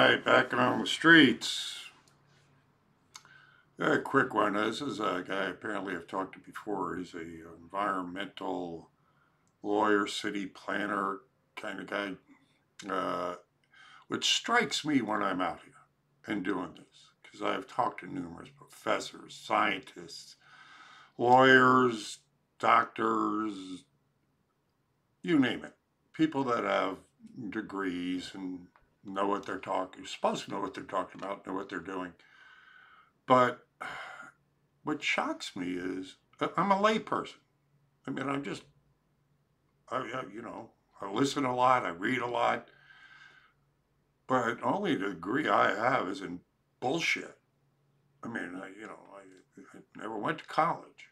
right, back on the streets. A quick one. This is a guy apparently I've talked to before. He's a environmental lawyer, city planner kind of guy, which strikes me when I'm out here and doing this, because I've talked to numerous professors, scientists, lawyers, doctors, you name it. People that have degrees and know what they're talking, you're supposed to know what they're talking about, know what they're doing. But what shocks me is I'm a lay person. I mean, I listen a lot, I read a lot, but only the degree I have is in bullshit. I mean, I never went to college.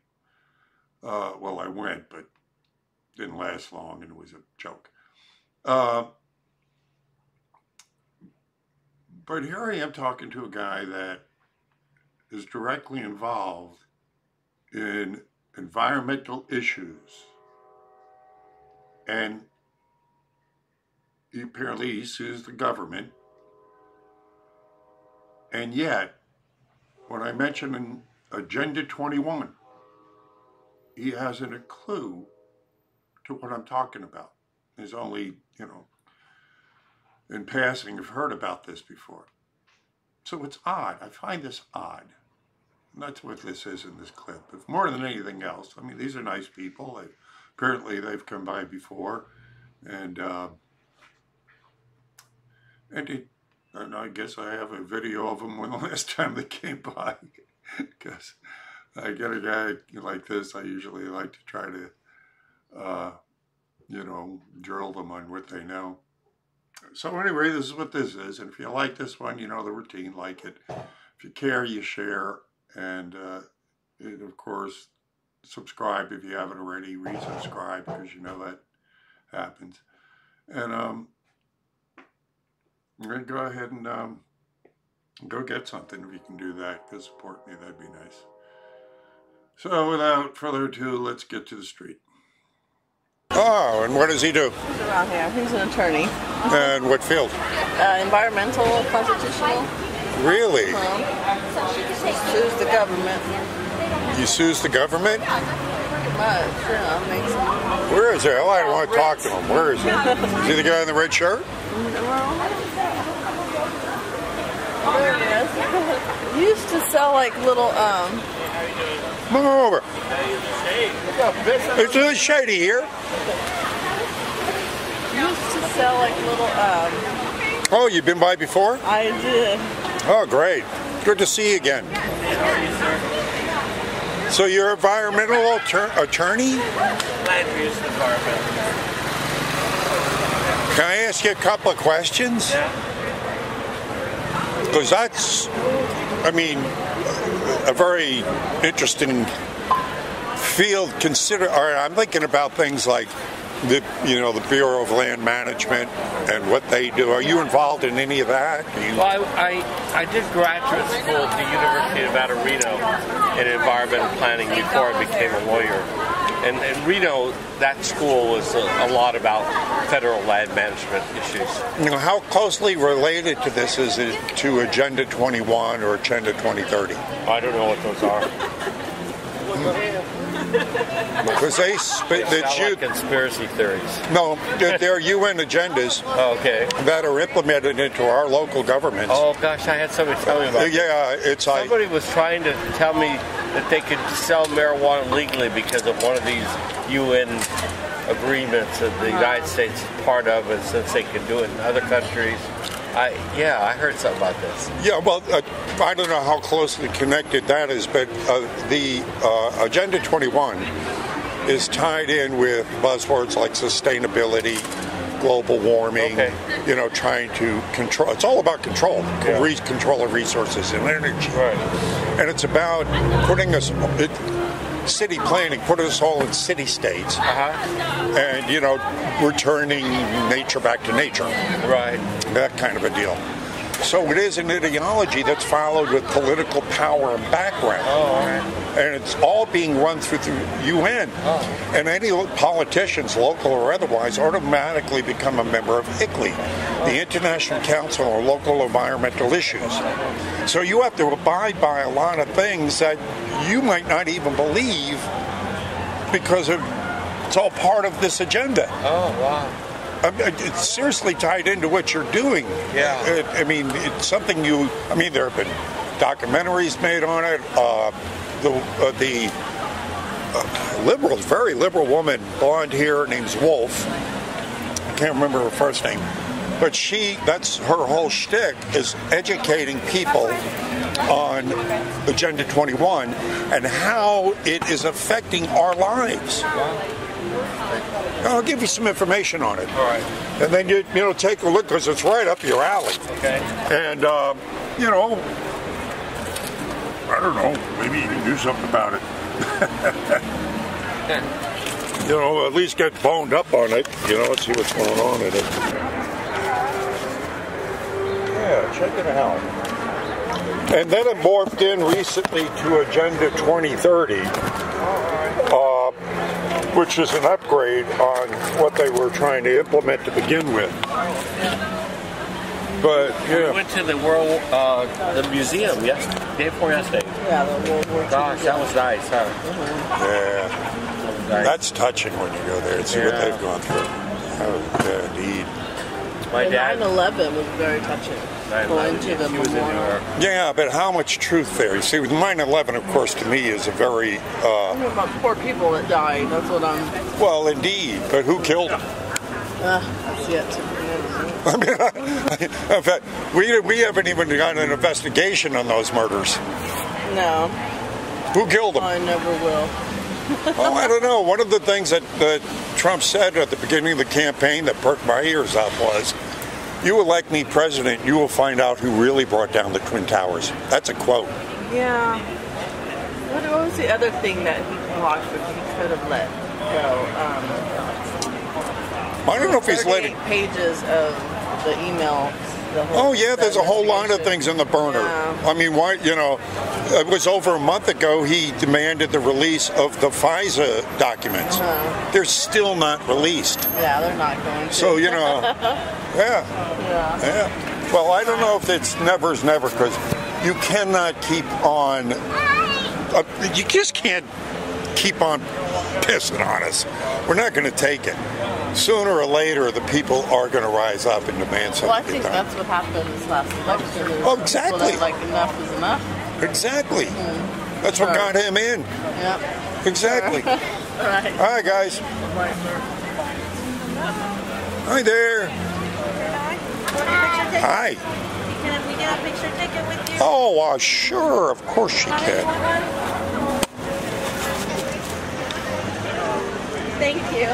Well, I went, but didn't last long, and it was a joke. But here I am talking to a guy that is directly involved in environmental issues. And he sues the government. And yet, when I mention Agenda 21, he hasn't a clue to what I'm talking about. He's only, in passing, have heard about this before. So it's odd. I find this odd. And that's what this is in this clip. If more than anything else, I mean, these are nice people. Apparently they've come by before. And I guess I have a video of them when the last time they came by. Because I get a guy like this, I usually like to try to, drill them on what they know. So anyway, this is what this is. And if you like this one, you know the routine, like it. If you care, you share. And, of course, subscribe if you haven't already. Resubscribe, because you know that happens. And I'm going to go ahead and go get something if you can do that. Go support me. That'd be nice. So without further ado, let's get to the street. Oh, and what does he do? He's around here. He's an attorney. And what field? Environmental, constitutional. Really? He sues the government. He sues the government? Pretty much, yeah. Where is he? Oh, I don't want to talk to him. Where is he? Is he the guy in the red shirt? There he is. He used to sell like little, Come over. It's a little shady here. He used to sell like little, Oh, you've been by before? I did. Oh, great. Good to see you again. So you're an environmental attorney? Land use environmental. Can I ask you a couple of questions? Yeah. Because that's, a very interesting field. I'm thinking about things like the Bureau of Land Management and what they do. Are you involved in any of that? Well, I did graduate school at the University of Reno in environmental planning before I became a lawyer. And in Reno, that school was a lot about federal land management issues. How closely related to this is it to Agenda 21 or Agenda 2030? I don't know what those are. Because they like conspiracy theories. No, they're UN agendas that are implemented into our local governments. Oh gosh, I had somebody tell me about Yeah, somebody was trying to tell me that they could sell marijuana legally because of one of these UN agreements that the United States is part of, and since they can do it in other countries. I heard something about this. Yeah, well, I don't know how closely connected that is, but the Agenda 21 is tied in with buzzwords like sustainability, global warming, trying to control. It's all about control, control of resources and energy. Right. And it's about putting us, city planning, putting us all in city states. And, returning nature back to nature. Right. That kind of a deal. So it is an ideology that's followed with political power and background. Oh, all right. And it's all being run through the UN. Oh. And any politicians, local or otherwise, automatically become a member of ICLEI, the International Council on Local Environmental Issues. So you have to abide by a lot of things that you might not even believe because it's all part of this agenda. Oh, wow. It's seriously tied into what you're doing. Yeah. I mean, it's something there have been documentaries made on it. The liberal, very liberal woman, blonde hair, name's Wolf. I can't remember her first name. But that's her whole shtick, is educating people on Agenda 21 and how it is affecting our lives. I'll give you some information on it. All right. And then you take a look, because it's right up your alley. Okay. And I don't know, maybe you can do something about it. At least get boned up on it, see what's going on in it. Yeah, check it out. And then it morphed in recently to Agenda 2030, which is an upgrade on what they were trying to implement to begin with. But yeah, We went to the the museum day before yesterday. Yeah, the World War II. Gosh, that was nice, huh? yeah, That was nice. that's touching when you go there and see what they've gone through. Oh, yeah, indeed. My The dad. 9/11 was very touching. 9/11, Going to the he was in New memorial. York. Yeah, but how much truth there? You see, with 9/11, of course, to me is a very About poor people that died. That's what I'm. well, indeed. But who killed them? That's yet to be. I mean, in fact, we haven't even done an investigation on those murders. No, Who killed them? I never will. Oh, I don't know. One of the things that Trump said at the beginning of the campaign that perked my ears up was, "You elect me president, you will find out who really brought down the Twin Towers." That's a quote. Yeah. What was the other thing that he blocked that he could have let go? I don't know if he's letting. 38 pages of the email. Oh yeah, there's a whole line of things in the burner. Yeah. I mean, why? It was over a month ago. He demanded the release of the FISA documents. They're still not released. Yeah, they're not going to. So yeah. Yeah. Well, I don't know if it's never is never, because you cannot keep on. You just can't keep on pissing on us. We're not going to take it. Sooner or later, the people are going to rise up and demand something. Well, I think that's what happened this last election. Oh, exactly. People that, enough is enough. Exactly. That's what got him in. Yep. Exactly. All right. Hi, guys. Hi there. Hi. Can we get a picture ticket with you? Oh, sure. Of course she can. Thank you.